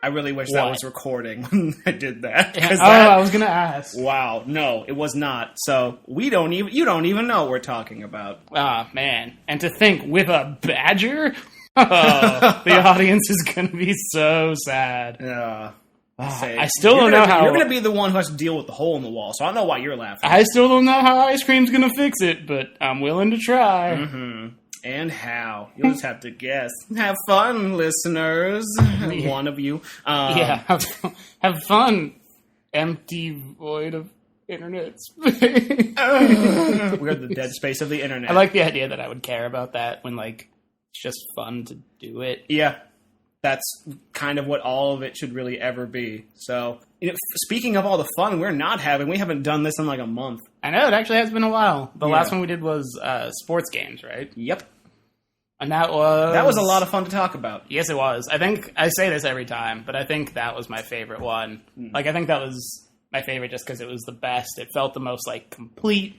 I really wish that was recording when I did that. I was going to ask. Wow. No, it was not. So you don't even know what we're talking about. Oh, man. And to think, with a badger? Oh, the audience is going to be so sad. Yeah. I still don't know how... You're going to be the one who has to deal with the hole in the wall, so I don't know why you're laughing. I still don't know how ice cream's going to fix it, but I'm willing to try. Mm-hmm. And how. You'll just have to guess. Have fun, listeners. One of you. Have fun, empty void of internet space. We're the dead space of the internet. I like the idea that I would care about that when, like, it's just fun to do it. Yeah. That's kind of what all of it should really ever be. So, speaking of all the fun we're not having, we haven't done this in like a month. I know, it actually has been a while. The last one we did was sports games, right? Yep. And that was a lot of fun to talk about. Yes, it was. I think, I say this every time, but I think that was my favorite one. Like, I think that was my favorite just because it was the best. It felt the most, like, complete.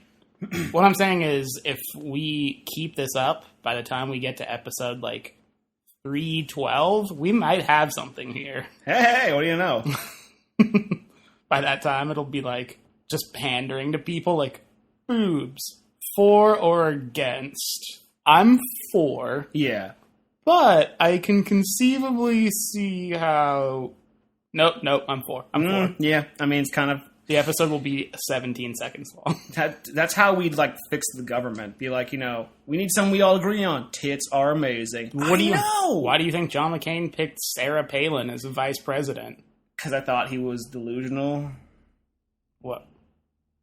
What I'm saying is, if we keep this up, by the time we get to episode, like, 312, we might have something here. Hey, what do you know? By that time, it'll be like just pandering to people, like boobs, for or against. I'm for. Yeah. But I can conceivably see how... Nope, I'm for. I'm for. Yeah, I mean, it's kind of... The episode will be 17 seconds long. That's how we'd, like, fix the government. Be like, we need something we all agree on. Tits are amazing. What do you know? Why do you think John McCain picked Sarah Palin as a vice president? Because I thought he was delusional. What?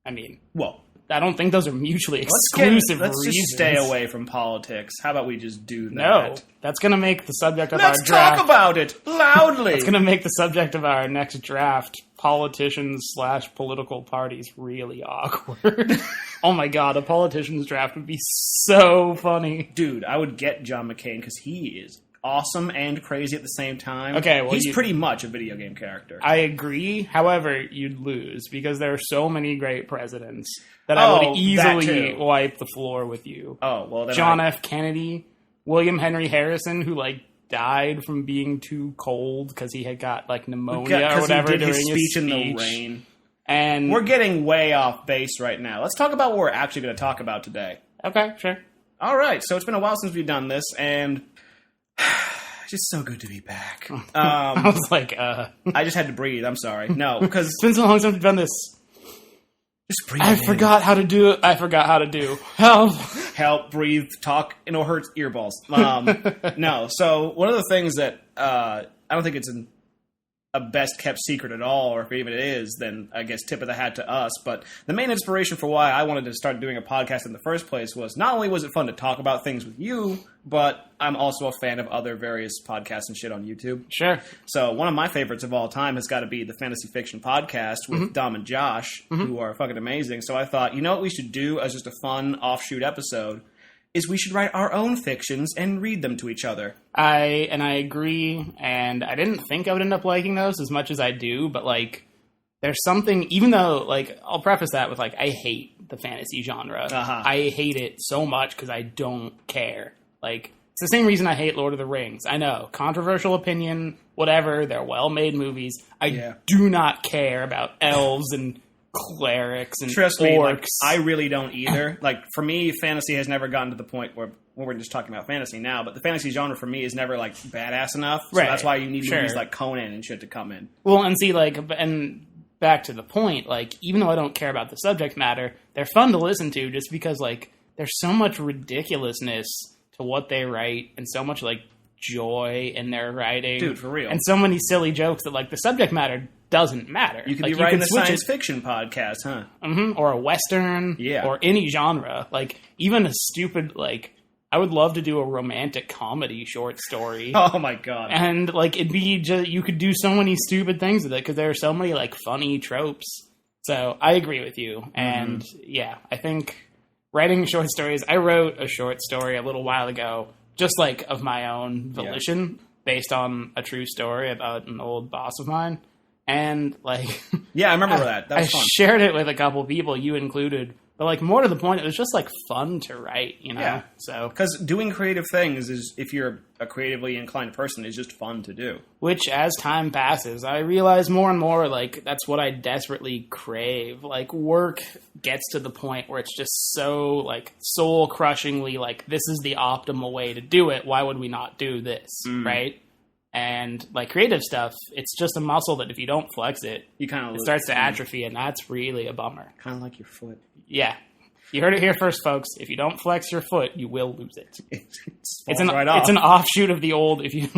I mean... Well... I don't think those are mutually exclusive reasons. Let's just stay away from politics. How about we just do that? No, that's going to make the subject of our draft... Let's talk about it loudly! That's going to make the subject of our next draft, politicians/political parties, really awkward. Oh my god, a politician's draft would be so funny. Dude, I would get John McCain because he is awesome and crazy at the same time. Okay, well, he's pretty much a video game character. I agree. However, you'd lose because there are so many great presidents that I would easily wipe the floor with you. Oh, well, then John F. Kennedy, William Henry Harrison, who died from being too cold because he had got pneumonia or whatever during his speech in the rain. And we're getting way off base right now. Let's talk about what we're actually going to talk about today. Okay, sure. All right, so it's been a while since we've done this, and it's just so good to be back. I was like, I just had to breathe. I'm sorry. No, because it's been so long since we've done this. Just breathe. I forgot how to do it. I forgot how to do. Help, breathe, talk, hurt earballs. No, so one of the things that I don't think it's a best-kept secret at all, or if even it is, then I guess tip of the hat to us. But the main inspiration for why I wanted to start doing a podcast in the first place was not only was it fun to talk about things with you, but I'm also a fan of other various podcasts and shit on YouTube. Sure. So one of my favorites of all time has got to be the Fantasy Fiction Podcast with Dom and Josh, who are fucking amazing. So I thought, you know what we should do as just a fun offshoot episode is we should write our own fictions and read them to each other. I agree, and I didn't think I would end up liking those as much as I do, but, there's something, even though, I'll preface that with, I hate the fantasy genre. Uh-huh. I hate it so much because I don't care. It's the same reason I hate Lord of the Rings. I know, controversial opinion, whatever, they're well-made movies. I do not care about elves and clerics and Trust orcs. Me, I really don't either. For me, fantasy has never gotten to the point where we're just talking about fantasy now, but the fantasy genre for me is never badass enough. So that's why you need movies like Conan and shit to come in. Well, and see, and back to the point, even though I don't care about the subject matter, they're fun to listen to just because there's so much ridiculousness to what they write and so much joy in their writing. Dude, for real. And so many silly jokes that the subject matter doesn't matter. You could be writing a science fiction podcast, huh? Mm-hmm. Or a Western. Yeah. Or any genre. Even a stupid, I would love to do a romantic comedy short story. Oh my god. And, it'd be just, you could do so many stupid things with it because there are so many, funny tropes. So, I agree with you. And, yeah, I think writing short stories, I wrote a short story a little while ago, just, of my own volition, based on a true story about an old boss of mine. And, yeah, I remember that. That was fun. I shared it with a couple people, you included, But, like, more to the point, it was just, like, fun to write, you know? Yeah. So, Because doing creative things is, if you're a creatively inclined person, is just fun to do. which, as time passes, I realize more and more, like, that's what I desperately crave. Like, work gets to the point where it's just so, like, soul-crushingly, like, this is the optimal way to do it. Why would we not do this, right? And, like, creative stuff, it's just a muscle that if you don't flex it, You kind of it starts to atrophy, and that's really a bummer. kind of like your foot. Yeah. You heard it here first, folks. If you don't flex your foot, you will lose it. It's an offshoot of the old, if you...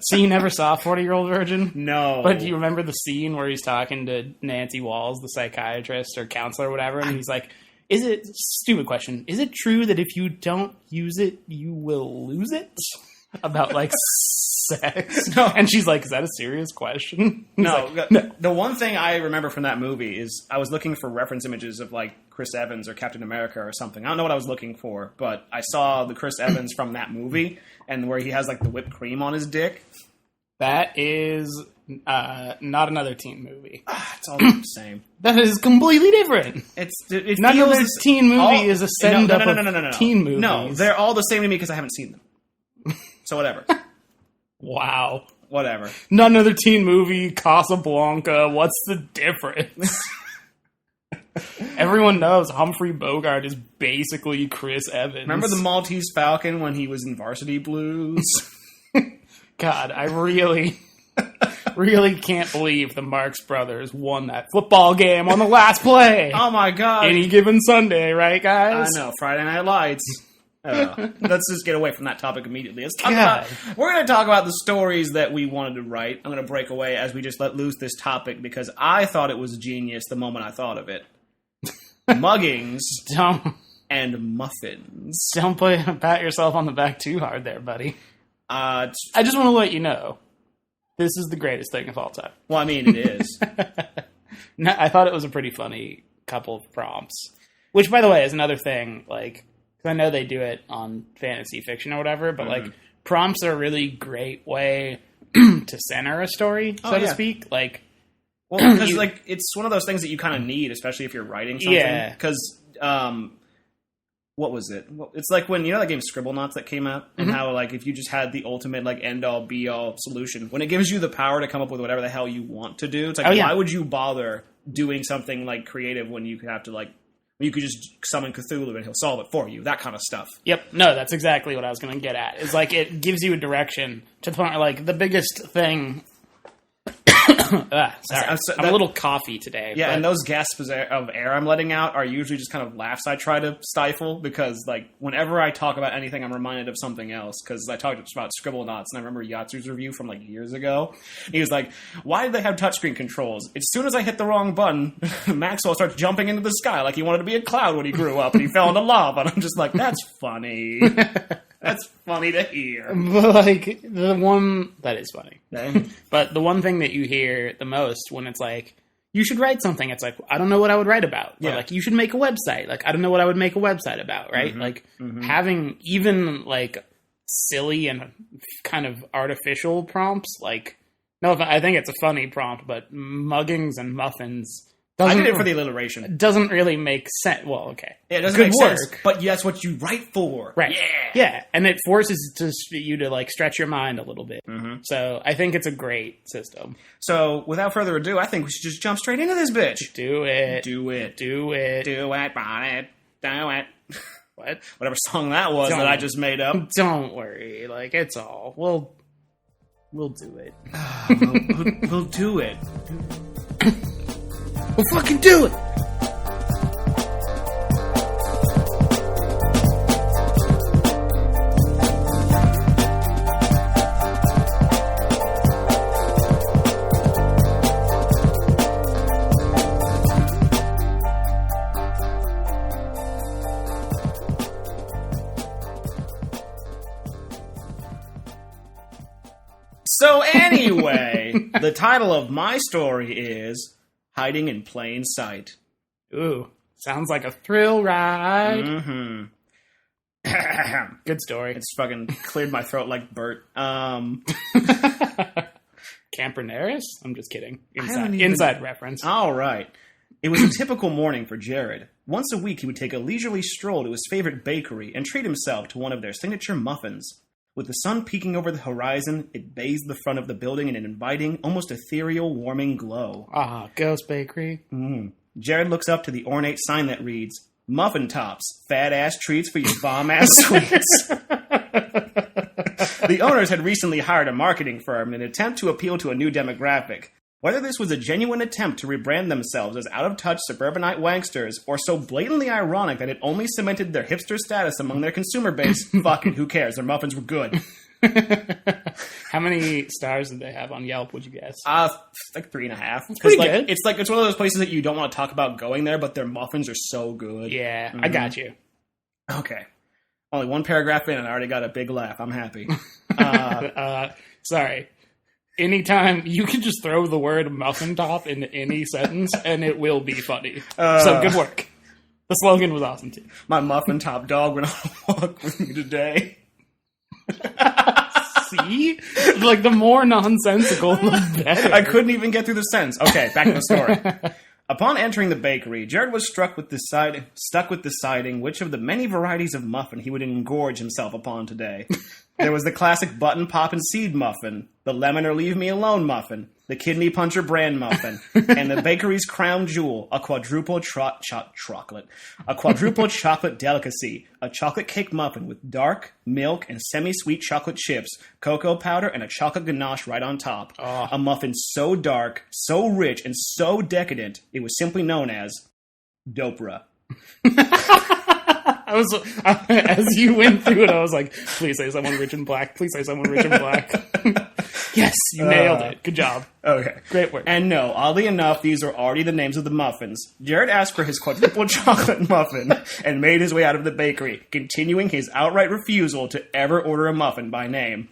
So you never saw 40-Year-Old Virgin? No. But do you remember the scene where he's talking to Nancy Walls, the psychiatrist or counselor or whatever, and he's like, stupid question, is it true that if you don't use it, you will lose it? About, like, sex? No. And she's like, is that a serious question? He's No, like, no. the one thing I remember from that movie is I was looking for reference images of, like, Chris Evans or Captain America or something. I don't know what I was looking for, but I saw the Chris Evans from that movie, and where he has, like, the whipped cream on his dick. That is not another teen movie. It's all the same. That is completely different. It None feels of this teen movie is a send-up no. of teen movies. No, they're all the same to me because I haven't seen them. So whatever. Wow. Whatever. None other teen movie, Casablanca, what's the difference? Everyone knows Humphrey Bogart is basically Chris Evans. Remember the Maltese Falcon when he was in Varsity Blues? God, I really can't believe the Marx Brothers won that football game on the last play. Oh my god. Any given Sunday, right, guys? I know, Friday Night Lights. Let's just get away from that topic immediately. We're going to talk about the stories that we wanted to write. I'm going to break away as we just let loose this topic because I thought it was genius the moment I thought of it. Muggings and muffins. Don't pat yourself on the back too hard there, buddy. I just want to let you know, this is the greatest thing of all time. Well, I mean, it is. No, I thought it was a pretty funny couple of prompts. Which, by the way, is another thing, like... I know they do it on fantasy fiction or whatever, but like prompts are a really great way to center a story, so to speak. Like, well, because like it's one of those things that you kind of need, especially if you're writing something. Yeah. Because what was it? It's like when you know that game Scribblenauts that came out, and how like if you just had the ultimate like end all be all solution, when it gives you the power to come up with whatever the hell you want to do, it's like why would you bother doing something like creative when you could have to like. You could just summon Cthulhu and he'll solve it for you. That kind of stuff. Yep. No, that's exactly what I was going to get at. It's like it gives you a direction to the point where, like, the biggest thing... sorry. I'm a little coffee today. Yeah, but... and those gasps of air I'm letting out are usually just kind of laughs I try to stifle because, like, whenever I talk about anything, I'm reminded of something else because I talked about Scribblenauts, and I remember Yatsu's review from, like, years ago. He was like, why did they have touchscreen controls? As soon as I hit the wrong button, Maxwell starts jumping into the sky like he wanted to be a cloud when he grew up, and he fell into lava, and I'm just like, that's funny. That's funny to hear. But, like, the one... That is funny. But the one thing that you hear the most when it's like, you should write something, it's like, I don't know what I would write about. Or, like, you should make a website. Like, I don't know what I would make a website about, right? Like, having even, like, silly and kind of artificial prompts, like... No, I think it's a funny prompt, but muggings and muffins... I did it for the alliteration. Doesn't really make sense. Well, okay. Yeah, it doesn't make sense, but that's what you write for. Right. Yeah, and it forces you to, like, stretch your mind a little bit. So I think it's a great system. So, without further ado, I think we should just jump straight into this bitch. Do it. Do it. Do it. Do it, Bonnet. Do it. What? Whatever song that was that I just made up. Don't worry. Like, it's all. We'll do it. We'll do it. We'll fucking do it! So anyway, the title of my story is Hiding in Plain Sight. Ooh, sounds like a thrill ride. Mm-hmm. Good story. It's fucking cleared my throat like Bert. Campernaris? I'm just kidding. Inside reference. All right. It was a typical morning for Jared. Once a week, he would take a leisurely stroll to his favorite bakery and treat himself to one of their signature muffins. With the sun peeking over the horizon, it bathed the front of the building in an inviting, almost ethereal, warming glow. Ah, Ghost Bakery. Jared looks up to the ornate sign that reads, Muffin Tops, fat-ass treats for your bomb-ass sweets. The owners had recently hired a marketing firm in an attempt to appeal to a new demographic. Whether this was a genuine attempt to rebrand themselves as out-of-touch suburbanite wanksters, or so blatantly ironic that it only cemented their hipster status among their consumer base, fuck it, who cares? Their muffins were good. How many stars did they have on Yelp, would you guess? Like 3.5. Pretty good. It's one of those places that you don't want to talk about going there, but their muffins are so good. Yeah, I got you. Okay. Only one paragraph in and I already got a big laugh. I'm happy. Sorry. Anytime you can just throw the word muffin top into any sentence and it will be funny. So good work. The slogan was awesome too. My muffin top dog went on a walk with me today. See? Like the more nonsensical, the better. I couldn't even get through the sentence. Okay, back to the story. Upon entering the bakery, Jared was stuck with deciding which of the many varieties of muffin he would engorge himself upon today. There was the classic button pop and seed muffin, the lemon or leave me alone muffin, the kidney puncher brand muffin, and the bakery's crown jewel, a quadruple chocolate delicacy, a chocolate cake muffin with dark, milk, and semi-sweet chocolate chips, cocoa powder, and a chocolate ganache right on top. Oh. A muffin so dark, so rich, and so decadent, it was simply known as Dopra. As you went through it, I was like, please say someone rich and black. Please say someone rich and black. Yes, you nailed it. Good job. Okay. Great work. And no, oddly enough, these are already the names of the muffins. Jared asked for his quadruple chocolate muffin and made his way out of the bakery, continuing his outright refusal to ever order a muffin by name.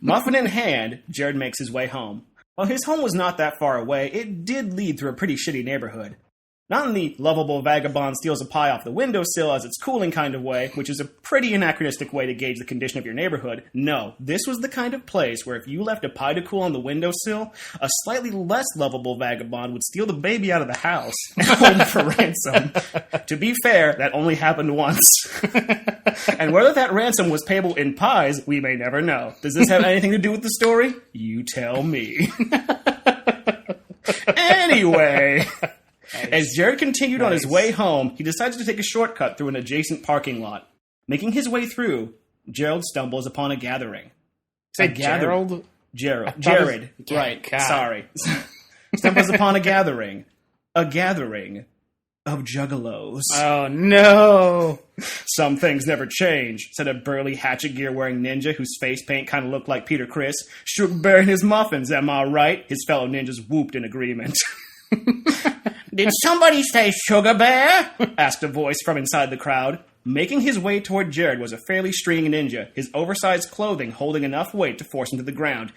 Muffin in hand, Jared makes his way home. While his home was not that far away, it did lead through a pretty shitty neighborhood. Not in the lovable vagabond steals a pie off the windowsill as it's cooling kind of way, which is a pretty anachronistic way to gauge the condition of your neighborhood. No, this was the kind of place where if you left a pie to cool on the windowsill, a slightly less lovable vagabond would steal the baby out of the house and hold it for ransom. To be fair, that only happened once. And whether that ransom was payable in pies, we may never know. Does this have anything to do with the story? You tell me. Anyway... As Jared continued on his way home, he decides to take a shortcut through an adjacent parking lot. Making his way through, Gerald stumbles upon a gathering. Say Gerald? Jared. Right. God. Sorry. Stumbles upon a gathering. A gathering of juggalos. Oh, no. Some things never change, said a burly hatchet gear-wearing ninja whose face paint kind of looked like Peter Criss. Shook bearing his muffins, am I right? His fellow ninjas whooped in agreement. Did somebody say Sugar Bear? Asked a voice from inside the crowd. Making his way toward Jared was a fairly stringy ninja, his oversized clothing holding enough weight to force him to the ground.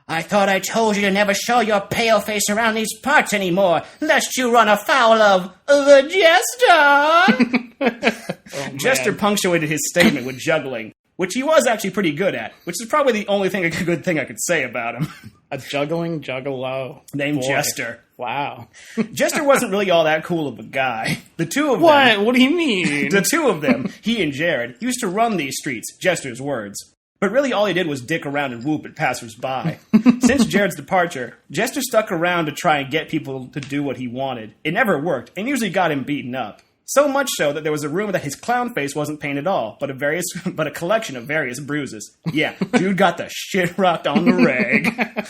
I thought I told you to never show your pale face around these parts anymore, lest you run afoul of the Jester! Jester punctuated his statement with juggling, which he was actually pretty good at, which is probably the only good thing I could say about him. A juggling juggalo. Named Jester. Wow. Jester wasn't really all that cool of a guy. The two of them... What? What do you mean? The two of them, he and Jared, used to run these streets, Jester's words. But really all he did was dick around and whoop at passersby. Since Jared's departure, Jester stuck around to try and get people to do what he wanted. It never worked, and usually got him beaten up. So much so that there was a rumor that his clown face wasn't paint at all, but a collection of various bruises. Yeah, dude got the shit rocked on the rag.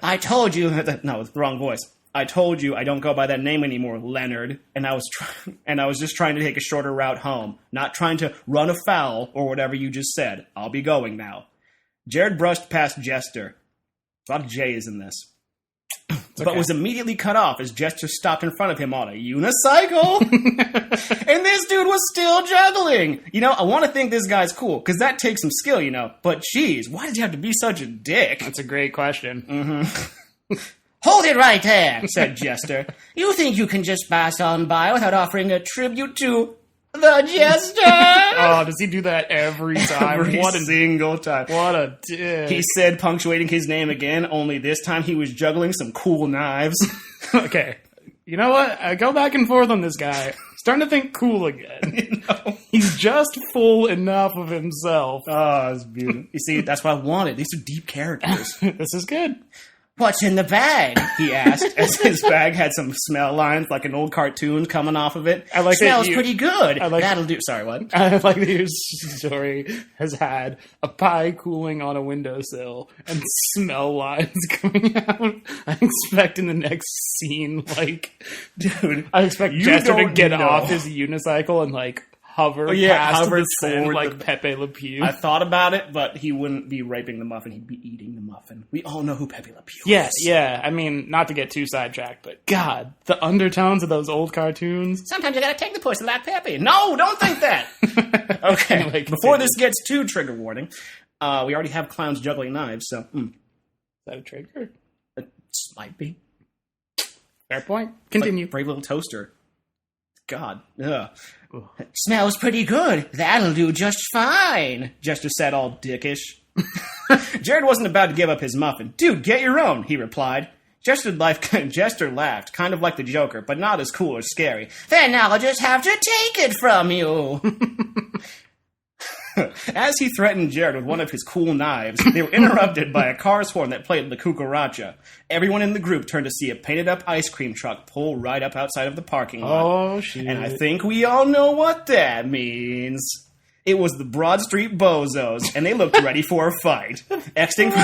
I told you... No, wrong voice. I told you I don't go by that name anymore, Leonard. And I was just trying to take a shorter route home, not trying to run afoul or whatever you just said. I'll be going now. Jared brushed past Jester. A lot of J's in this. But was immediately cut off as Jester stopped in front of him on a unicycle. And this dude was still juggling. You know, I want to think this guy's cool, because that takes some skill, you know. But geez, why did you have to be such a dick? That's a great question. Mm-hmm. Hold it right there, said Jester. You think you can just pass on by without offering a tribute to The Jester! Oh, does he do that every time? Every single time. What a dick. He said, punctuating his name again, only this time he was juggling some cool knives. Okay. You know what? I go back and forth on this guy. Starting to think cool again. He's just full enough of himself. Oh, it's beautiful. You see, that's what I wanted. These are deep characters. This is good. What's in the bag? He asked, as his bag had some smell lines like an old cartoon coming off of it. I like Smells pretty good. I like, That'll do. Sorry, what? I like that your story has had a pie cooling on a windowsill and smell lines coming out. I expect in the next scene, like, dude, I expect Jester to get off his unicycle and like hover past the sand like Pepe Le Pew. I thought about it, but he wouldn't be raping the muffin. He'd be eating the muffin. We all know who Pepe Le Pew is. Yeah. I mean, not to get too sidetracked, but God, the undertones of those old cartoons. Sometimes you gotta take the pussy like Pepe. No, don't think that. Okay, Anyway, before this gets too trigger warning, we already have clowns juggling knives, so... Is that a trigger? It might be. Fair point. Continue. Like brave little toaster. God. Ugh. Smells pretty good. That'll do just fine, Jester said, all dickish. Jared wasn't about to give up his muffin. Dude, get your own, he replied. Jester laughed, kind of like the Joker, but not as cool or scary. Then I'll just have to take it from you. As he threatened Jared with one of his cool knives, they were interrupted by a car's horn that played the cucaracha. Everyone in the group turned to see a painted-up ice cream truck pull right up outside of the parking lot. Oh, shit. And I think we all know what that means. It was the Broad Street Bozos, and they looked ready for a fight. Exiting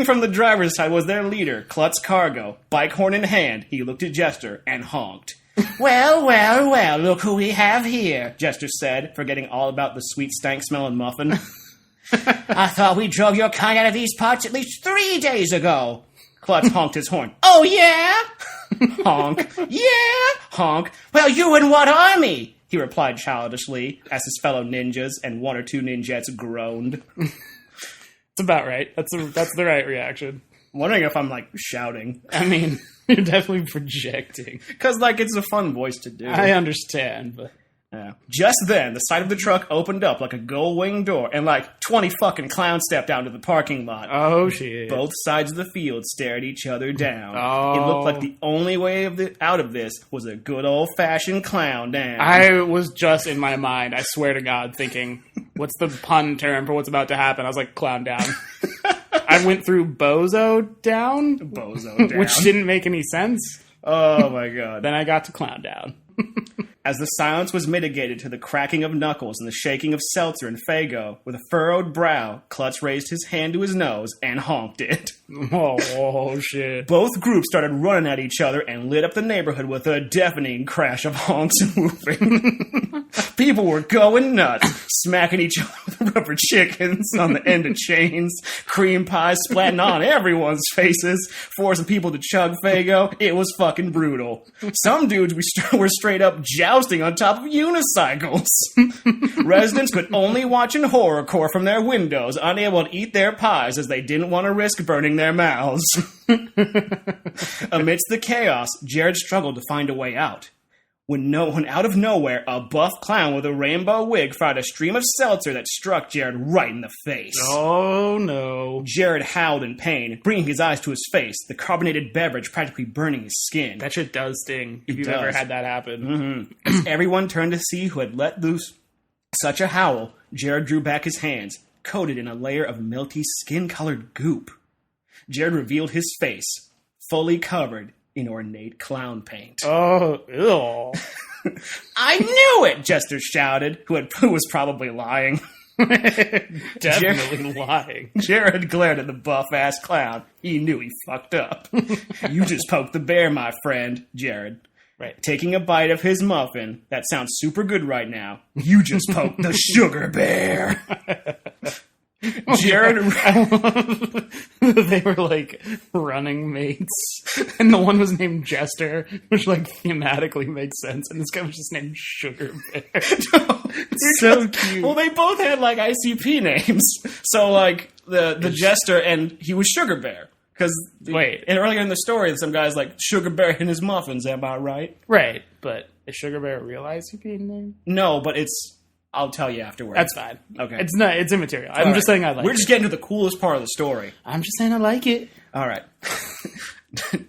from the driver's side was their leader, Klutz Cargo. Bike horn in hand, he looked at Jester and honked. Well, look who we have here, Jester said, forgetting all about the sweet stank-smelling muffin. I thought we drove your kind out of these parts at least 3 days ago. Klutz honked his horn. Oh, yeah? Honk. Yeah? Honk. Well, you in what army? He replied childishly, as his fellow ninjas and 1 or 2 ninjettes groaned. It's about right. That's the right reaction. I'm wondering if I'm, like, shouting. I mean... You're definitely projecting. Because, like, it's a fun voice to do. I understand, but... Yeah. Just then, the side of the truck opened up like a gull-wing door, and, like, 20 fucking clowns stepped out into the parking lot. Oh, shit. Both sides of the field stared each other down. Oh. It looked like the only way out of this was a good old-fashioned clown down. I was just in my mind, I swear to God, thinking, what's the pun term for what's about to happen? I was like, clown down. I went through bozo down, which didn't make any sense. Oh my God. Then I got to clown down. As the silence was mitigated to the cracking of knuckles and the shaking of Seltzer and Fago, with a furrowed brow, Klutz raised his hand to his nose and honked it. Oh, shit. Both groups started running at each other and lit up the neighborhood with a deafening crash of honks and whooping. People were going nuts, smacking each other with rubber chickens on the end of chains, cream pies splatting on everyone's faces, forcing people to chug Fago. It was fucking brutal. Some dudes were straight up jousting on top of unicycles. Residents could only watch in horrorcore from their windows, unable to eat their pies as they didn't want to risk burning their mouths. Amidst the chaos, Jared struggled to find a way out. When out of nowhere, a buff clown with a rainbow wig fired a stream of seltzer that struck Jared right in the face. Oh, no. Jared howled in pain, bringing his eyes to his face, the carbonated beverage practically burning his skin. That shit does sting, if you've ever had that happen. Mm-hmm. As everyone turned to see who had let loose such a howl, Jared drew back his hands, coated in a layer of milky skin-colored goop. Jared revealed his face, fully covered in ornate clown paint. Oh, ew. I knew it, Jester shouted, who was probably lying. Definitely lying. Jared glared at the buff-ass clown. He knew he fucked up. You just poked the bear, my friend, Jared. Right. Taking a bite of his muffin, that sounds super good right now. You just poked the sugar bear. Jared, they were like running mates, and the one was named Jester, which like thematically makes sense, and this guy was just named Sugar Bear. It's so cute. Well, they both had like ICP names, so like the Jester and he was Sugar Bear. Because wait, and earlier in the story, some guy's like Sugar Bear in his muffins. Am I right? Right, but Is Sugar Bear a real ICP name? No, but I'll tell you afterwards. That's fine. Okay. It's immaterial. I'm just saying I like it. We're just getting to the coolest part of the story. I'm just saying I like it. All right.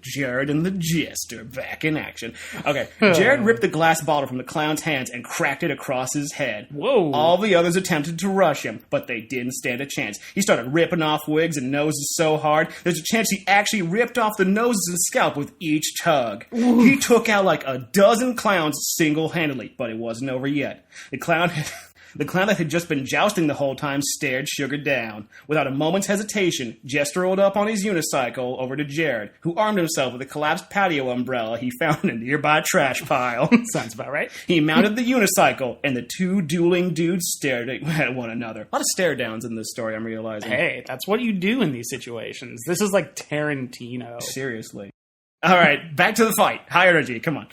Jared and the Jester back in action. Okay. Jared ripped the glass bottle from the clown's hands and cracked it across his head. Whoa. All the others attempted to rush him, but they didn't stand a chance. He started ripping off wigs and noses so hard, there's a chance he actually ripped off the noses and scalp with each tug. Ooh. He took out like a dozen clowns single-handedly, but it wasn't over yet. The clown that had just been jousting the whole time stared Sugar down. Without a moment's hesitation, Jester rolled up on his unicycle over to Jared, who armed himself with a collapsed patio umbrella he found in a nearby trash pile. Sounds about right. He mounted the unicycle, and the two dueling dudes stared at one another. A lot of stare downs in this story, I'm realizing. Hey, that's what you do in these situations. This is like Tarantino. Seriously. All right, back to the fight. High energy, come on.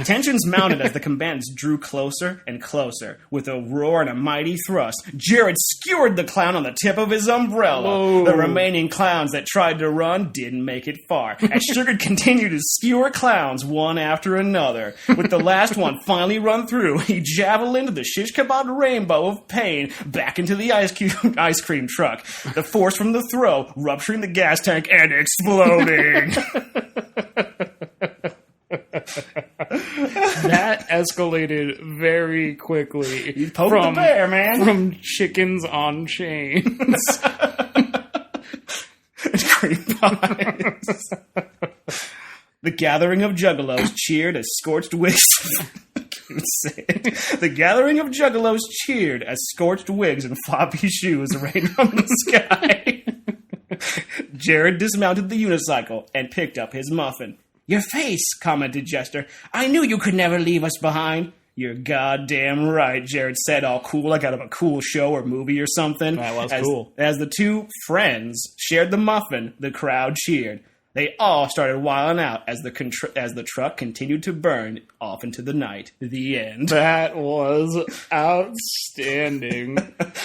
Tensions mounted as the combatants drew closer and closer. With a roar and a mighty thrust, Jared skewered the clown on the tip of his umbrella. Whoa. The remaining clowns that tried to run didn't make it far, as Sugar continued to skewer clowns one after another. With the last one finally run through, he javelined the shish kebab rainbow of pain back into the ice cream truck. The force from the throw rupturing the gas tank and exploding. That escalated very quickly. You poked the bear, man. From chickens on chains. Cream pies. The gathering of juggalos cheered as scorched wigs... The gathering of juggalos cheered as scorched wigs and floppy shoes rained on the sky. Jared dismounted the unicycle and picked up his muffin. "Your face," commented Jester. "I knew you could never leave us behind." "You're goddamn right," Jared said, all cool, like out of a cool show or movie or something. That was cool. As the two friends shared the muffin, the crowd cheered. They all started wilding out as the truck continued to burn off into the night. The end. That was outstanding.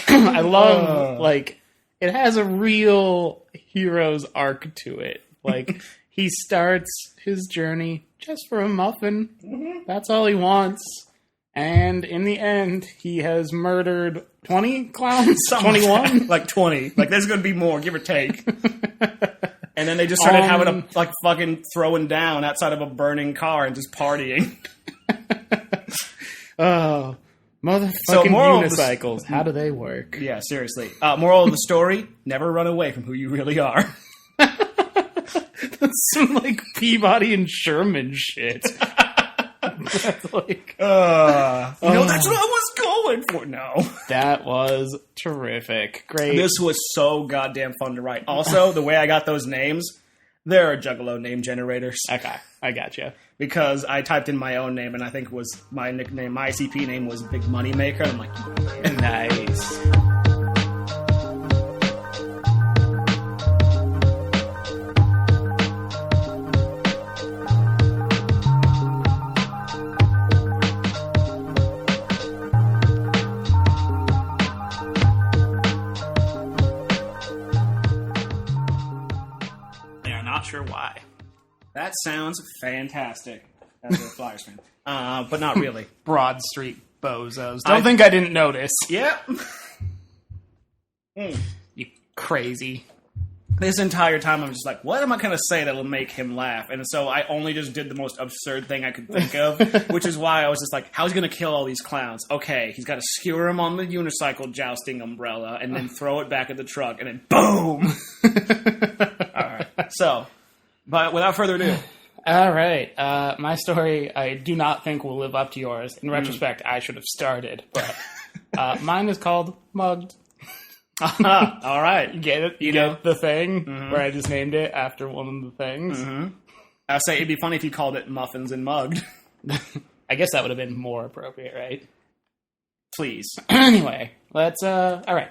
I love, it has a real hero's arc to it. He starts his journey just for a muffin. Mm-hmm. That's all he wants. And in the end, he has murdered 20 clowns? 21? 20. There's going to be more, give or take. And then they just started having a, fucking throwing down outside of a burning car and just partying. Oh, motherfucking unicycles. How do they work? Yeah, seriously. Moral of the story, never run away from who you really are. That's some, Peabody and Sherman shit. That's that's what I was going for. No. That was terrific. Great. This was so goddamn fun to write. Also, the way I got those names, there are Juggalo name generators. Okay, I got you. Because I typed in my own name, and I think was my nickname, my ICP name was Big Money Maker. I'm like, nice. Sure why. That sounds fantastic as a Flyers fan. But not really. Broad Street bozos. Don't think I didn't notice. Yep. You crazy. This entire time I'm just like, what am I going to say that will make him laugh? And so I only just did the most absurd thing I could think of, which is why I was just like, how's he going to kill all these clowns? Okay, he's got to skewer him on the unicycle jousting umbrella and then throw it back at the truck and then boom! Alright, so... But without further ado. All right. My story, I do not think will live up to yours. In retrospect, I should have started. But mine is called Mugged. All right. You get it? You get the thing where I just named it after one of the things? Mm-hmm. I'll say it'd be funny if you called it Muffins and Mugged. I guess that would have been more appropriate, right? Please. Anyway, let's... all right.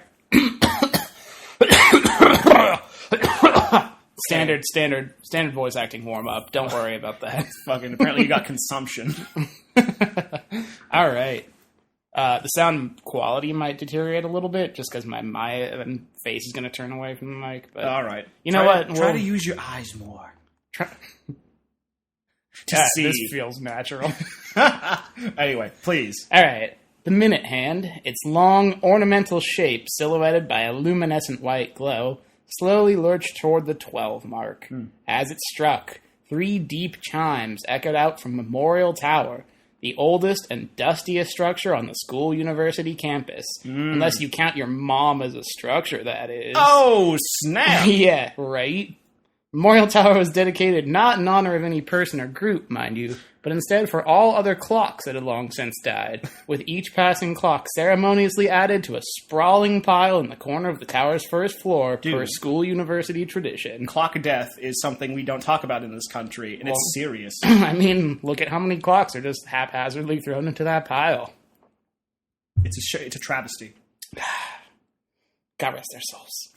Standard voice acting warm up. Don't worry about that. Apparently you got consumption. All right. The sound quality might deteriorate a little bit just because my face is going to turn away from the mic. But all right. You know what? Try to use your eyes more. see. This feels natural. Anyway, please. All right. The minute hand, its long, ornamental shape silhouetted by a luminescent white glow, slowly lurched toward the 12 mark. As it struck, 3 deep chimes echoed out from Memorial Tower, the oldest and dustiest structure on the school university campus. Unless you count your mom as a structure, that is. Oh, snap! Yeah, right? Memorial Tower was dedicated not in honor of any person or group, mind you, but instead for all other clocks that had long since died, with each passing clock ceremoniously added to a sprawling pile in the corner of the tower's first floor per school university tradition. Clock death is something we don't talk about in this country, and it's serious. I mean, look at how many clocks are just haphazardly thrown into that pile. It's a travesty. God rest their souls.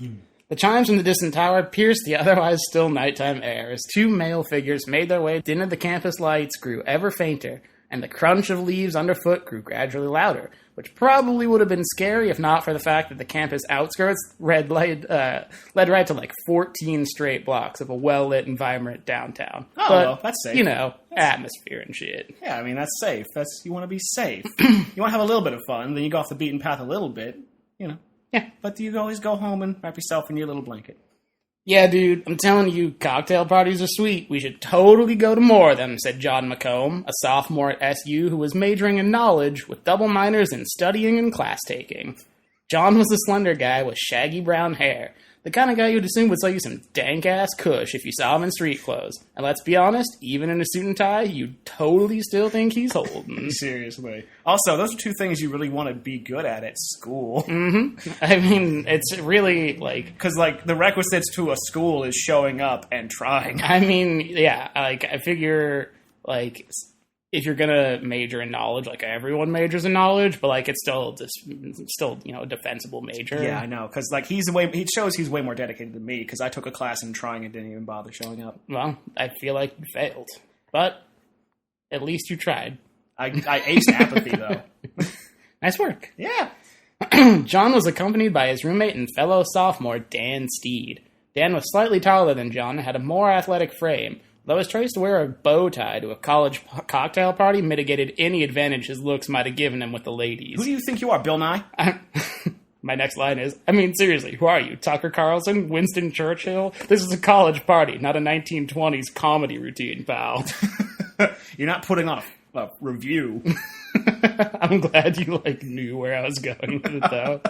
The chimes from the distant tower pierced the otherwise still nighttime air as 2 male figures made their way into the campus. Lights grew ever fainter, and the crunch of leaves underfoot grew gradually louder, which probably would have been scary if not for the fact that the campus outskirts led right to like 14 straight blocks of a well-lit and vibrant downtown. Oh, well, that's safe. You know, atmosphere and shit. Yeah, I mean, that's safe. You want to be safe. You want to have a little bit of fun, then you go off the beaten path a little bit, you know. Yeah. But you always go home and wrap yourself in your little blanket. Yeah, dude, I'm telling you, cocktail parties are sweet. We should totally go to more of them, said John McComb, a sophomore at SU who was majoring in knowledge with double minors in studying and class taking. John was a slender guy with shaggy brown hair, the kind of guy you'd assume would sell you some dank-ass kush if you saw him in street clothes. And let's be honest, even in a suit and tie, you'd totally still think he's holding. Seriously. Also, those are 2 things you really want to be good at school. Mm-hmm. I mean, it's really, like... Because, like, the requisites to a school is showing up and trying. I mean, yeah, like, I figure, like... If you're gonna major in knowledge, like everyone majors in knowledge, but like it's still you know, a defensible major. Yeah, I know, because like he shows he's way more dedicated than me, because I took a class in trying and didn't even bother showing up. Well, I feel like you failed, but at least you tried. I aced apathy though. Nice work. Yeah. John was accompanied by his roommate and fellow sophomore Dan Steed. Dan was slightly taller than John and had a more athletic frame. Though his choice to wear a bow tie to a college cocktail party mitigated any advantage his looks might have given him with the ladies. Who do you think you are, Bill Nye? My next line is, I mean, seriously, who are you? Tucker Carlson? Winston Churchill? This is a college party, not a 1920s comedy routine, pal. You're not putting on a review. I'm glad you, like, knew where I was going with it, though.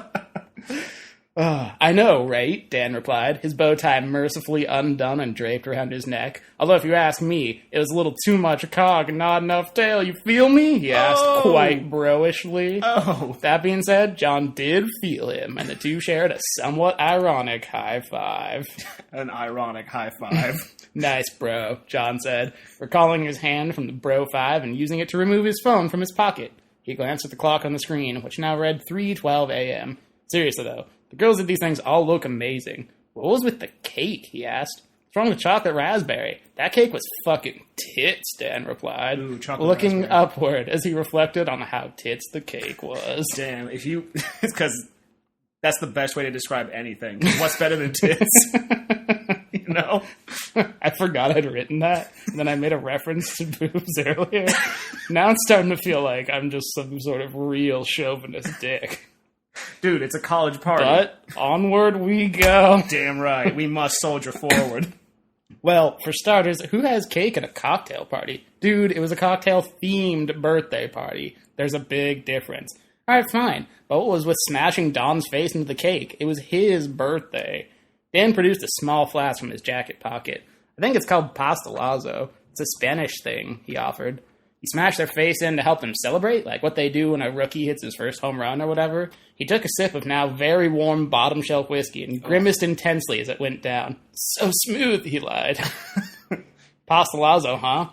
I know, right? Dan replied, his bow tie mercifully undone and draped around his neck. Although, if you ask me, it was a little too much cock and not enough tail. You feel me? He asked quite bro-ishly. Oh. That being said, John did feel him, and the two shared a somewhat ironic high five. An ironic high five. Nice, bro, John said, recalling his hand from the Bro 5 and using it to remove his phone from his pocket. He glanced at the clock on the screen, which now read 3:12 a.m. Seriously, though, the girls at these things all look amazing. What was with the cake, he asked. What's wrong with chocolate raspberry? That cake was fucking tits, Dan replied, ooh, looking raspberry. upward as he reflected on how tits the cake was. Damn, if you... It's because that's the best way to describe anything. What's better than tits? You know? I forgot I'd written that, and then I made a reference to boobs earlier. Now it's starting to feel like I'm just some sort of real chauvinist dick. Dude, it's a college party. But onward we go. Damn right. We must soldier forward. Well, for starters, who has cake at a cocktail party? Dude, it was a cocktail-themed birthday party. There's a big difference. Alright, fine. But what was with smashing Don's face into the cake? It was his birthday. Dan produced a small flask from his jacket pocket. I think it's called pastelazo. It's a Spanish thing, he offered. He smashed their face in to help them celebrate, like what they do when a rookie hits his first home run or whatever. He took a sip of now very warm bottom shelf whiskey and grimaced intensely as it went down. So smooth, he lied. Pastelazo, huh?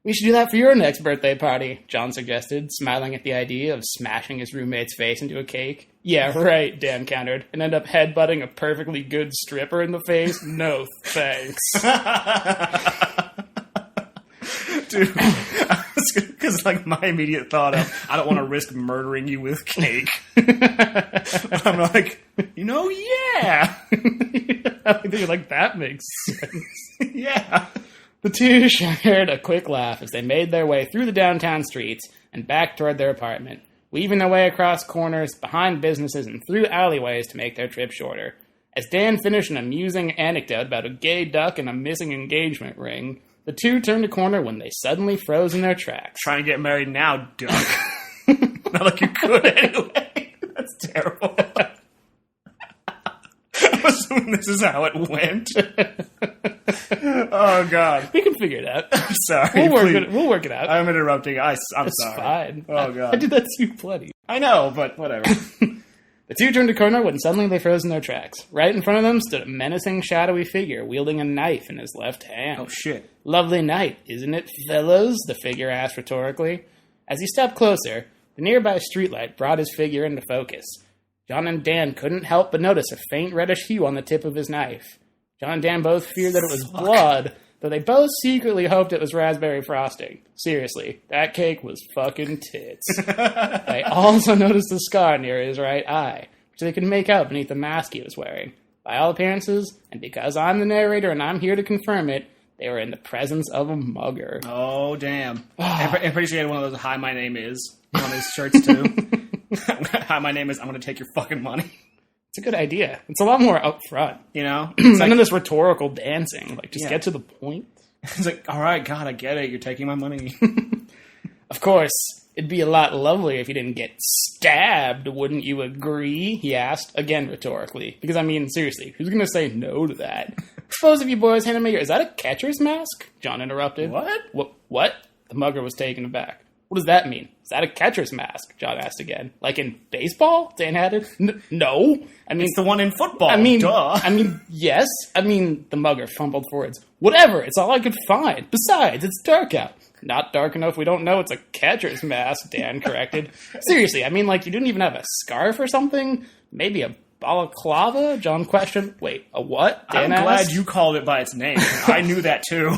We should do that for your next birthday party, John suggested, smiling at the idea of smashing his roommate's face into a cake. Yeah, right, Dan countered, and end up headbutting a perfectly good stripper in the face? No, thanks. Dude, because like my immediate thought of, I don't want to risk murdering you with cake. But I'm like, yeah. I think like that makes sense. Yeah. The two shared a quick laugh as they made their way through the downtown streets and back toward their apartment, weaving their way across corners, behind businesses, and through alleyways to make their trip shorter. As Dan finished an amusing anecdote about a gay duck and a missing engagement ring, the two turned a corner when they suddenly froze in their tracks. Trying to get married now, duck. Not like you could anyway. That's terrible. I'm assuming this is how it went. Oh, God. We can figure it out. I'm sorry. We'll work it out. I'm interrupting. I'm It's sorry. fine. Oh, God. I did that to you plenty. I know, but whatever. The two turned a corner when suddenly they froze in their tracks. Right in front of them stood a menacing, shadowy figure wielding a knife in his left hand. Oh, shit. Lovely night, isn't it, fellows? The figure asked rhetorically. As he stepped closer, the nearby streetlight brought his figure into focus. John and Dan couldn't help but notice a faint reddish hue on the tip of his knife. John and Dan both feared that it was blood, though they both secretly hoped it was raspberry frosting. Seriously, that cake was fucking tits. They also noticed a scar near his right eye, which they could make out beneath the mask he was wearing. By all appearances, and because I'm the narrator and I'm here to confirm it, they were in the presence of a mugger. Oh, damn. I'm pretty sure he had one of those "Hi, my name is" on his shirts, too. "Hi, my name is, I'm going to take your fucking money." It's a good idea. It's a lot more upfront. You know? None of this rhetorical dancing. Like, just get to the point. It's like, all right, God, I get it. You're taking my money. Of course, it'd be a lot lovelier if you didn't get stabbed, wouldn't you agree? He asked, again rhetorically. Because, I mean, seriously, who's going to say no to that? Suppose if you boys handed me is that a catcher's mask? John interrupted. What? The mugger was taken aback. What does that mean? Is that a catcher's mask? John asked again. Like in baseball? Dan added. No. I mean, it's the one in football. Duh. Yes. The mugger fumbled for words. Whatever. It's all I could find. Besides, it's dark out. Not dark enough we don't know it's a catcher's mask, Dan corrected. Seriously, you didn't even have a scarf or something? Maybe a balaclava? John questioned. Wait, a what? Dan I'm glad asked. you called it by its name. I knew that too.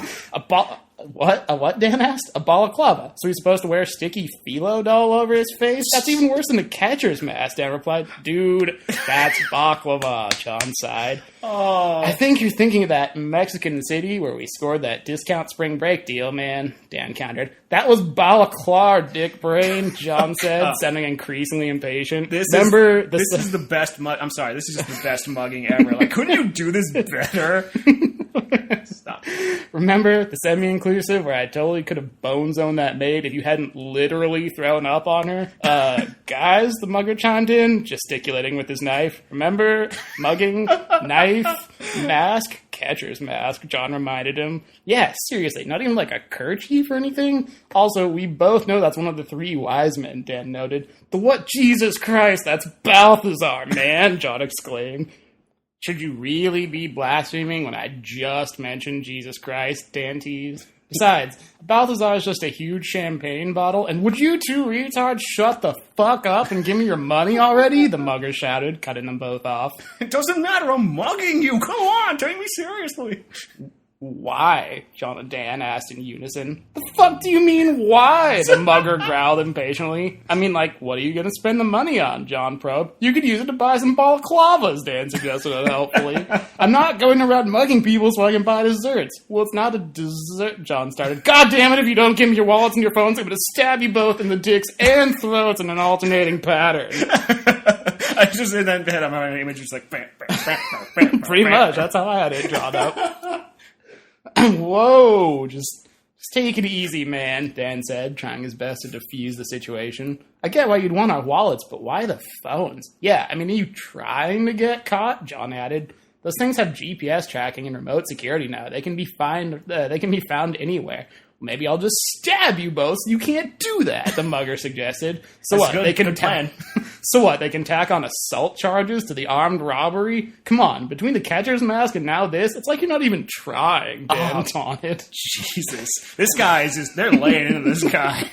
What? A what? Dan asked. A balaclava. So he's supposed to wear a sticky philo doll over his face? That's even worse than a catcher's mask, Dan replied. Dude, that's baklava, John sighed. Oh. I think you're thinking of that Mexican city where we scored that discount spring break deal, man, Dan countered. That was balaclava, dick brain, John said, sounding increasingly impatient. This is the best I'm sorry, this is just the best mugging ever. Like, couldn't you do this better? Stop. Remember the semi-inclusive where I totally could have bone zoned that maid if you hadn't literally thrown up on her? Guys, the mugger chimed in, gesticulating with his knife. Remember? Mugging, knife, mask, catcher's mask, John reminded him. Yeah, seriously, not even like a kerchief or anything? Also, we both know that's one of the three wise men, Dan noted. The what? Jesus Christ, that's Balthazar, man, John exclaimed. Should you really be blaspheming when I just mentioned Jesus Christ, Dan teased? Besides, Balthazar is just a huge champagne bottle, and would you two retards shut the fuck up and give me your money already? The mugger shouted, cutting them both off. It doesn't matter, I'm mugging you! Come on, take me seriously! Why? John and Dan asked in unison. The fuck do you mean, why? The mugger growled impatiently. What are you gonna spend the money on? John probed. You could use it to buy some balaclavas, Dan suggested unhelpfully. I'm not going around mugging people so I can buy desserts. Well, it's not a dessert, John started. God damn it, if you don't give me your wallets and your phones, I'm gonna stab you both in the dicks and throats in an alternating pattern. I just in that head, I'm having an image just like... Pretty much, that's how I had it drawn up. Whoa, just take it easy, man, Dan said, trying his best to defuse the situation. I get why you'd want our wallets, but why the phones? Yeah, are you trying to get caught? John added. Those things have GPS tracking and remote security now. They can be found anywhere. Maybe I'll just stab you both so you can't do that, the mugger suggested. So That's what? Good, they can good plan. So what? They can tack on assault charges to the armed robbery? Come on, between the catcher's mask and now this, it's like you're not even trying, Dan taunted. Jesus. This guy is just, they're laying into this guy.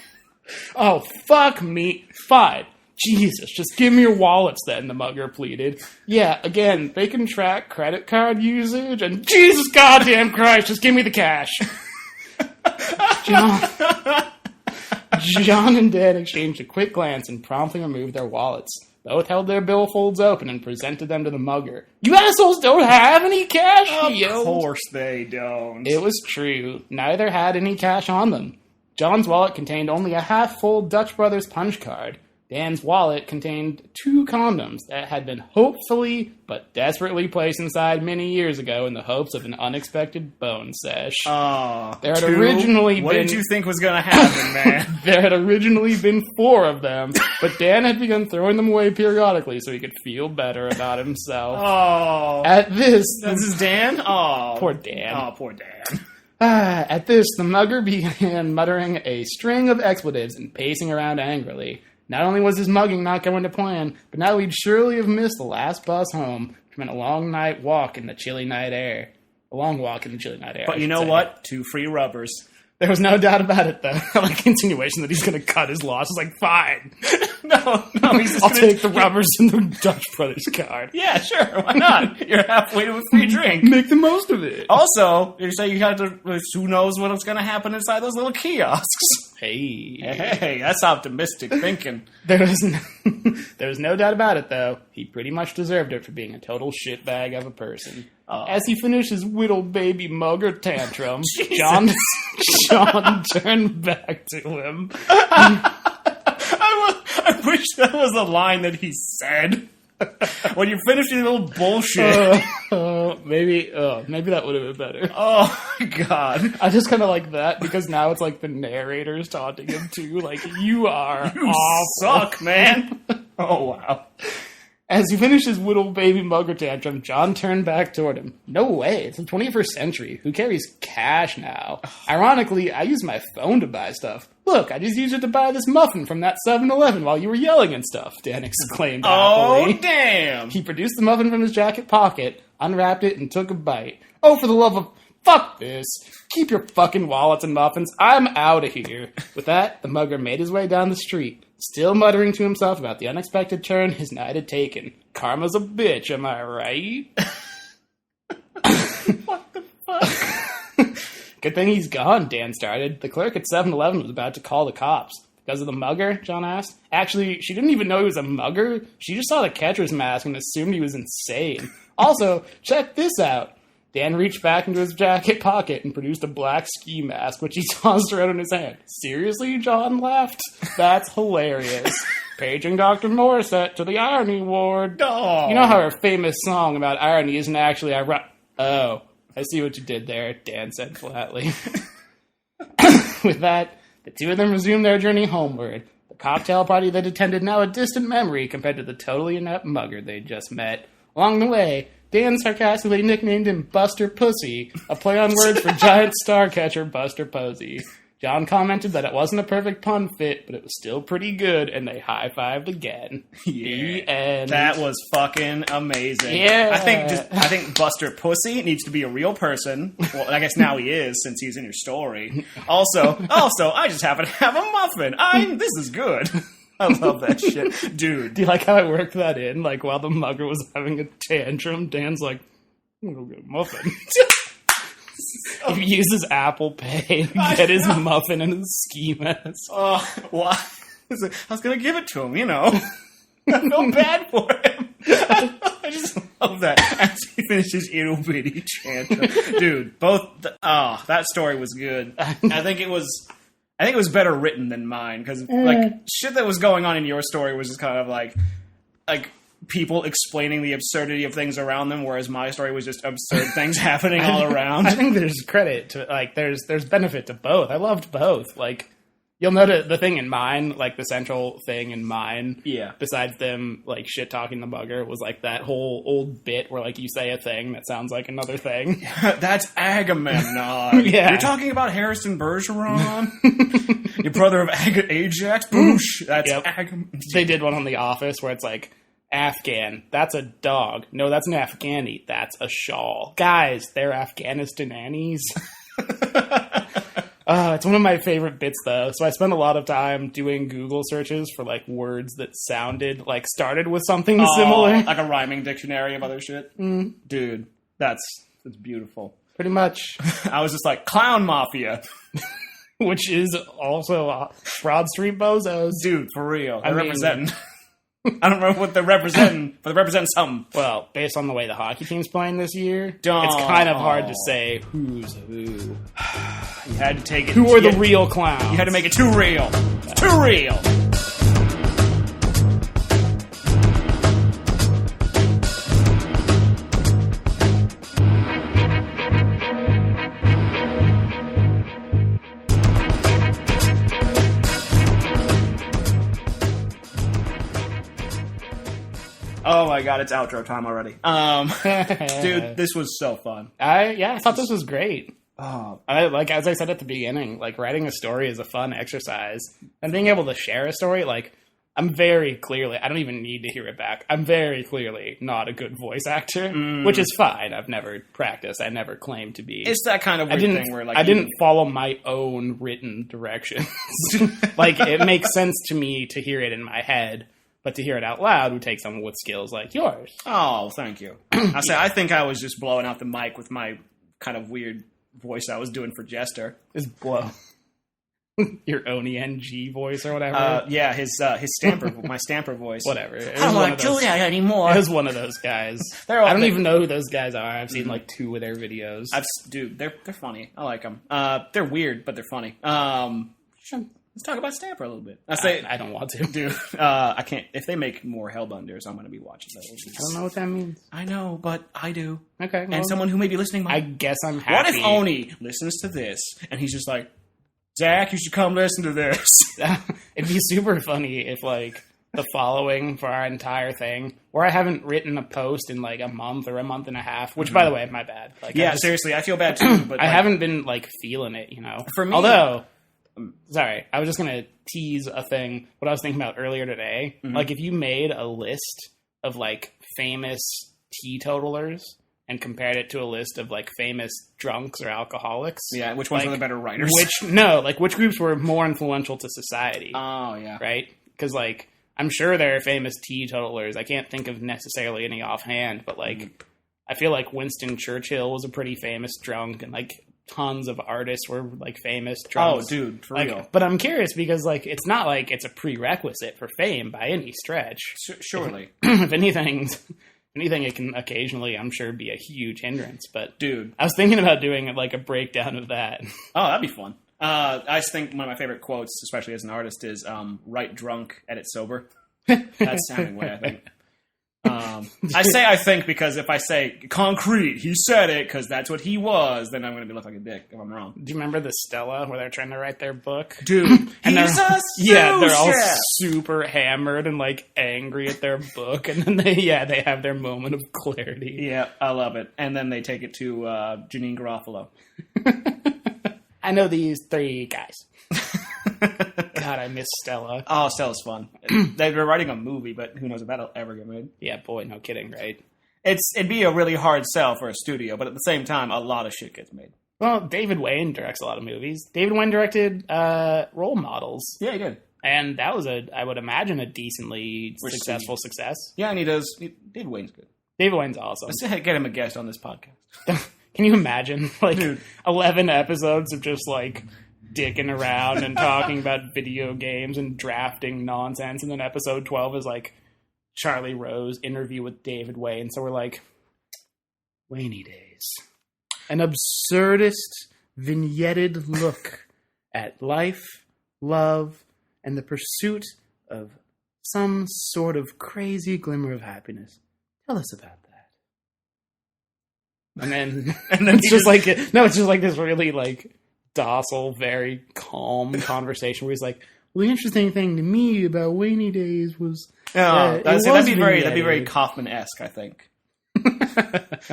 Oh, fuck me. Fine. Jesus, just give me your wallets then, the mugger pleaded. Yeah, again, they can track credit card usage and Jesus goddamn Christ, just give me the cash. John and Dan exchanged a quick glance and promptly removed their wallets. Both held their billfolds open and presented them to the mugger. "You assholes don't have any cash?" he yelled. Of course they don't. It was true. Neither had any cash on them. John's wallet contained only a half-full Dutch Brothers punch card. Dan's wallet contained 2 condoms that had been hopefully but desperately placed inside many years ago in the hopes of an unexpected bone sesh. There had originally what did you think was going to happen, man? There had originally been 4 of them, but Dan had begun throwing them away periodically so he could feel better about himself. At this is Dan? Poor Dan. Oh, poor Dan. At this, the mugger began muttering a string of expletives and pacing around angrily. Not only was his mugging not going to plan, but now he'd surely have missed the last bus home, which meant a long walk in the chilly night air. But you know what? 2 free rubbers. There was no doubt about it, though. Like, insinuation that he's going to cut his loss. It's like, fine. No, he's just I'll take the rubbers and the Dutch Brothers card. Yeah, sure, why not? You're halfway to a free drink. Make the most of it. Also, you say you have to, who knows what's going to happen inside those little kiosks. Hey, that's optimistic thinking. There was no doubt about it, though. He pretty much deserved it for being a total shitbag of a person. As he finished his whittle baby mugger tantrum, John turned back to him. I wish that was a line that he said. When you finish your little bullshit. Maybe that would have been better. Oh, my God. I just kind of like that, because now it's like the narrator's taunting him, too. Like, you awful. Suck, man. Oh, wow. As he finished his whittle baby mugger tantrum, John turned back toward him. No way, it's the 21st century. Who carries cash now? Ironically, I use my phone to buy stuff. Look, I just used it to buy this muffin from that 7-Eleven while you were yelling and stuff, Dan exclaimed happily. Oh, damn! He produced the muffin from his jacket pocket, unwrapped it, and took a bite. Oh, for the love of... Fuck this. Keep your fucking wallets and muffins. I'm out of here. With that, the mugger made his way down the street, still muttering to himself about the unexpected turn his night had taken. Karma's a bitch, am I right? What the fuck? Good thing he's gone, Dan started. The clerk at 7-Eleven was about to call the cops. Because of the mugger? John asked. Actually, she didn't even know he was a mugger. She just saw the catcher's mask and assumed he was insane. Also, check this out. Dan reached back into his jacket pocket and produced a black ski mask, which he tossed around in his hand. Seriously? John laughed. That's hilarious. Paging Dr. Morissette to the irony ward. Oh. You know how her famous song about irony isn't actually ironic? Oh, I see what you did there, Dan said flatly. With that, the 2 of them resumed their journey homeward. The cocktail party they'd attended now a distant memory compared to the totally inept mugger they'd just met. Along the way, Dan sarcastically nicknamed him Buster Pussy, a play on words for giant star catcher Buster Posey. John commented that it wasn't a perfect pun fit, but it was still pretty good, and they high-fived again. The end. That was fucking amazing. Yeah. I think Buster Pussy needs to be a real person. Well, I guess now he is, since he's in your story. Also, I just happen to have a muffin. This is good. I love that shit. Dude. Do you like how I worked that in? Like, while the mugger was having a tantrum, Dan's like, I'm gonna go get a muffin. He uses Apple Pay to get his muffin and his ski mask. Oh, why? I was gonna give it to him, you know. I feel bad for him. I just love that. As he finishes ittle bitty tantrum. Dude, that story was good. I think it was better written than mine, because like shit that was going on in your story was just kind of like people explaining the absurdity of things around them, whereas my story was just absurd things happening all around. I think there's credit to, like, there's benefit to both. I loved both. Like, you'll notice the thing in mine, like the central thing in mine, besides them like shit talking the bugger, was like that whole old bit where like you say a thing that sounds like another thing. That's Agamemnon. Yeah. You're talking about Harrison Bergeron, your brother of Ajax. Boosh. That's Agamemnon. They did one on The Office where it's like, Afghan, that's a dog. No, that's an Afghani. That's a shawl. Guys, they're Afghanistan Annies. It's one of my favorite bits, though. So I spent a lot of time doing Google searches for, like, words that started with something similar. Like a rhyming dictionary of other shit? Dude, that's beautiful. Pretty much. I was just like, clown mafia. Which is also Broad Street Bozos. Dude, for real. They're representing. I don't know what they're representing, but they represent something. Well, based on the way the hockey team's playing this year, it's kind of hard to say who's who. You had to take it. Who are the real clowns? You had to make it too real. Too real. Oh my god, it's outro time already. Dude, this was so fun. I thought this was great. As I said at the beginning, like writing a story is a fun exercise, and being able to share a story, like I'm very clearly, I don't even need to hear it back. I'm very clearly not a good voice actor, which is fine. I've never practiced. I never claimed to be. It's that kind of weird thing where like I didn't follow my own written directions. Like it makes sense to me to hear it in my head. But to hear it out loud would take someone with skills like yours. Oh, thank you. I think I was just blowing out the mic with my kind of weird voice I was doing for Jester. Just blow your Oni NG voice or whatever. Yeah, his stamper, my stamper voice. Whatever. I don't want to do that anymore. It was one of those guys. I don't even know who those guys are. I've seen like 2 of their videos. Dude, they're funny. I like them. They're weird, but they're funny. Let's talk about Stamper a little bit. I don't want to. Dude, I can't. If they make more Hellbunders, I'm going to be watching those. I don't know what that means. I know, but I do. Okay. Well, and someone who may be listening might. I guess I'm happy. What if Oni listens to this, and he's just like, Zach, you should come listen to this. It'd be super funny if, like, the following for our entire thing, where I haven't written a post in, like, a month or a month and a half, which, by the way, my bad. Like, yeah, seriously, I feel bad, too. But I haven't been, like, feeling it, you know? For me... Although... Sorry, I was just going to tease a thing, what I was thinking about earlier today. Mm-hmm. Like, if you made a list of, like, famous teetotalers and compared it to a list of, like, famous drunks or alcoholics. Yeah, which ones are the better writers? Which groups were more influential to society? Oh, yeah. Right? Because, like, I'm sure there are famous teetotalers. I can't think of necessarily any offhand, but, like, I feel like Winston Churchill was a pretty famous drunk, and, like, tons of artists were like famous drunks. Oh, dude, for like, real. But I'm curious because like it's not like it's a prerequisite for fame by any stretch. Surely, if anything, it can occasionally, I'm sure, be a huge hindrance. But dude, I was thinking about doing like a breakdown of that. Oh, that'd be fun. I think one of my favorite quotes, especially as an artist, is "Write drunk, edit sober." That's sounding way, I think. I think because if I say concrete, he said it because that's what he was, then I'm going to look like a dick if I'm wrong. Do you remember the Stella where they're trying to write their book? Dude, and they're all super hammered and like angry at their book, and then they have their moment of clarity. Yeah, I love it. And then they take it to Janine Garofalo. I know these 3 guys. God, I miss Stella. Oh, Stella's fun. They were writing a movie, but who knows if that'll ever get made. Yeah, boy, no kidding, right? It'd be a really hard sell for a studio, but at the same time, a lot of shit gets made. Well, David Wayne directs a lot of movies. David Wayne directed Role Models. Yeah, he did. And that was, I would imagine, a decently successful success. Yeah, and he does. David Wayne's good. David Wayne's awesome. Let's get him a guest on this podcast. Can you imagine, like, Dude. 11 episodes of just, like, dicking around and talking about video games and drafting nonsense, and then episode 12 is, like, Charlie Rose interview with David Wayne. So we're like, Wayne Days. An absurdist, vignetted look at life, love, and the pursuit of some sort of crazy glimmer of happiness. Tell us about that. And then it's just like this really like docile, very calm conversation where he's like, well, the interesting thing to me about Wayne Days was that'd be very Kaufman-esque, I think. It's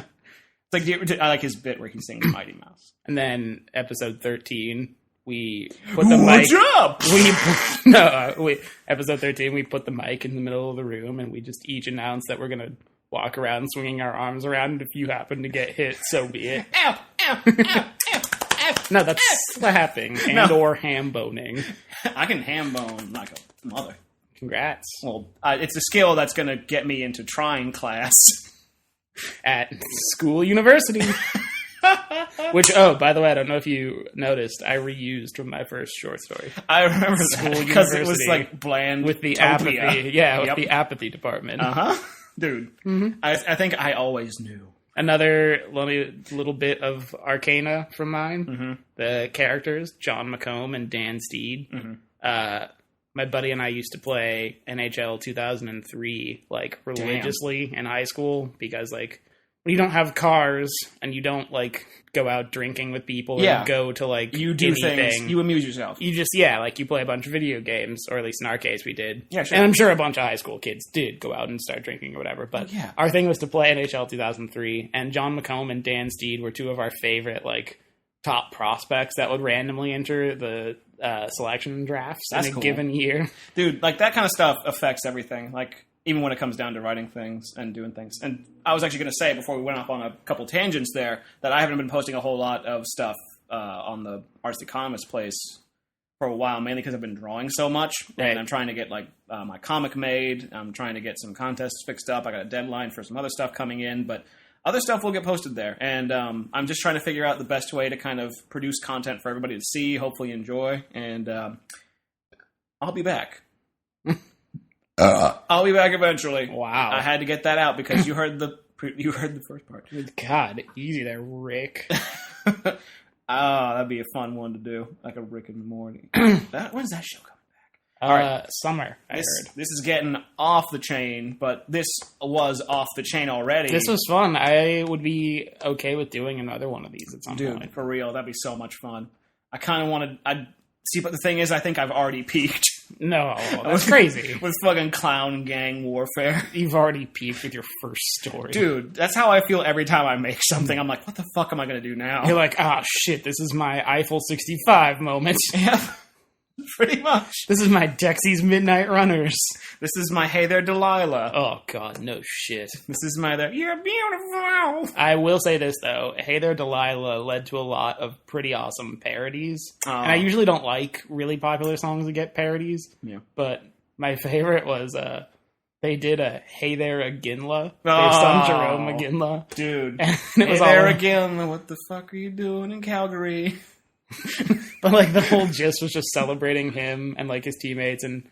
like I like his bit where he sings Mighty Mouse. And then episode 13, we put the mic. Episode 13, we put the mic in the middle of the room, and we just each announced that we're gonna walk around swinging our arms around, and if you happen to get hit, so be it. Ow! Ow! Ow! Ow! Ow! No, that's slapping or ham boning. I can ham bone like a mother. Congrats. Well, it's a skill that's going to get me into trying class at school university. Which, oh, by the way, I don't know if you noticed, I reused from my first short story. I remember that because it was like bland with the utopia. apathy. Yeah, with the apathy department. Dude. I think I always knew. Another little bit of arcana from mine. The characters, John McComb and Dan Steed. My buddy and I used to play NHL 2003 like religiously in high school because like when you don't have cars and you don't like go out drinking with people or go to like you do things, you amuse yourself. You just like you play a bunch of video games, or at least in our case we did. Yeah, sure. And I'm sure a bunch of high school kids did go out and start drinking or whatever. But our thing was to play NHL 2003, and John McComb and Dan Steed were two of our favorite like top prospects that would randomly enter the selection drafts in a given year. Dude, like that kind of stuff affects everything. Like even when it comes down to writing things and doing things. And I was actually going to say, before we went off on a couple tangents there, that I haven't been posting a whole lot of stuff on the Arts Economist place for a while, mainly because I've been drawing so much. Right. And I'm trying to get like my comic made. I'm trying to get some contests fixed up. I got a deadline for some other stuff coming in, but other stuff will get posted there. And I'm just trying to figure out the best way to kind of produce content for everybody to see, hopefully enjoy. And I'll be back. I'll be back eventually. Wow. I had to get that out because you heard the first part. God, easy there, Rick. That'd be a fun one to do, like a Rick in the Morning. When's that show coming back? All right, summer. I heard this is getting off the chain, but this was off the chain already. This was fun. I would be okay with doing another one of these at some point. Dude, for real, that'd be so much fun. I kind of wanted. See, but the thing is, I think I've already peaked. No, that's crazy. With fucking clown gang warfare. You've already peaked with your first story. Dude, that's how I feel every time I make something. I'm like, what the fuck am I going to do now? You're like, shit, this is my Eiffel 65 moment. Yeah, pretty much. This is my Dexy's Midnight Runners. This is my Hey There Delilah. Oh, God, no shit. This is my You're beautiful. I will say this, though. Hey There Delilah led to a lot of pretty awesome parodies. And I usually don't like really popular songs that get parodies. Yeah. But my favorite was, they did a Hey There Aginla based on Jerome Aginla. Dude. And it was Hey There Aginla, what the fuck are you doing in Calgary? But like the whole gist was just celebrating him and like his teammates, and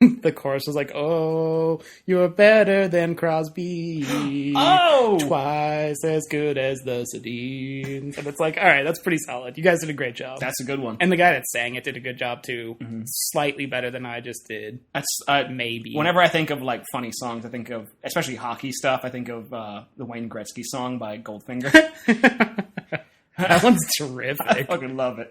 the chorus was like, "Oh, you're better than Crosby, twice as good as the Sedins." And it's like, all right, that's pretty solid. You guys did a great job. That's a good one. And the guy that sang it did a good job too. Slightly better than I just did. That's maybe. Whenever I think of like funny songs, I think of, especially hockey stuff, I think of the Wayne Gretzky song by Goldfinger. That one's terrific. I fucking love it.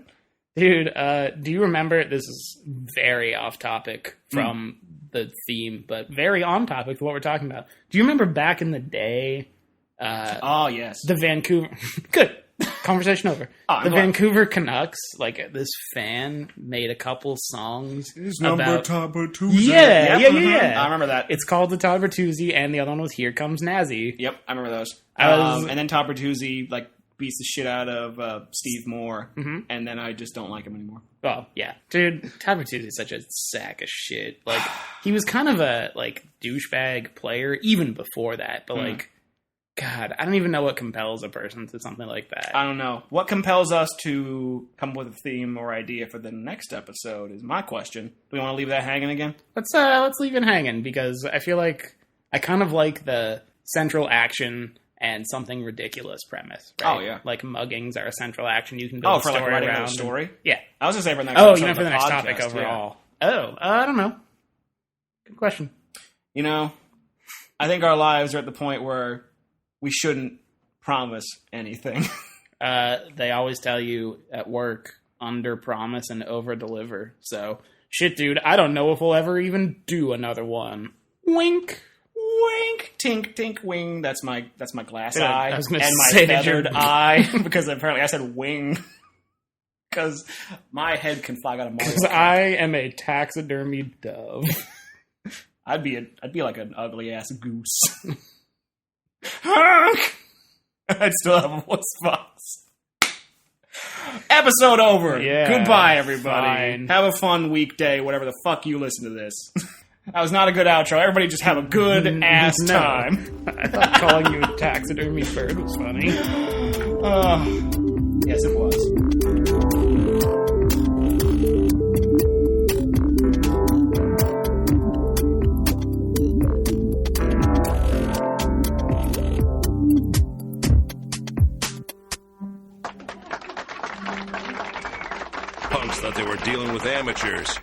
Dude, do you remember, this is very off topic from the theme, but very on topic to what we're talking about. Do you remember back in the day? Yes. The Vancouver... Good. Conversation over. Vancouver Canucks, like this fan made a couple songs about... Todd Bertuzzi. Yeah. I remember that. It's called the Todd Bertuzzi, and the other one was Here Comes Nazi. Yep, I remember those. And then Todd Bertuzzi, like, beats the shit out of Steve Moore, and then I just don't like him anymore. Well, yeah. Dude, Todd Bertuzzi is such a sack of shit. Like, he was kind of a, like, douchebag player even before that, but, like, God, I don't even know what compels a person to something like that. I don't know. What compels us to come up with a theme or idea for the next episode is my question. Do we want to leave that hanging again? Let's leave it hanging, because I feel like I kind of like the central action and something ridiculous premise. Right? Oh, yeah. Like muggings are a central action you can build a story like writing around. A story? Yeah. I was going to say for the next episode. You meant for the next topic overall. Yeah. I don't know. Good question. You know, I think our lives are at the point where we shouldn't promise anything. They always tell you at work, under promise and over deliver. So, shit, dude, I don't know if we'll ever even do another one. Wink. Wink, tink, tink, wing. That's my glass eye and my feathered eye, because apparently I said wing, because my head can fly out of Mario. Because I am a taxidermy dove. I'd be like an ugly ass goose. I'd still have a voice box. Episode over. Yeah, goodbye, everybody. Fine. Have a fun weekday, whatever the fuck you listen to this. That was not a good outro. Everybody just have a good ass time. I thought calling you a taxidermy bird was funny. Yes, it was. Punks thought they were dealing with amateurs.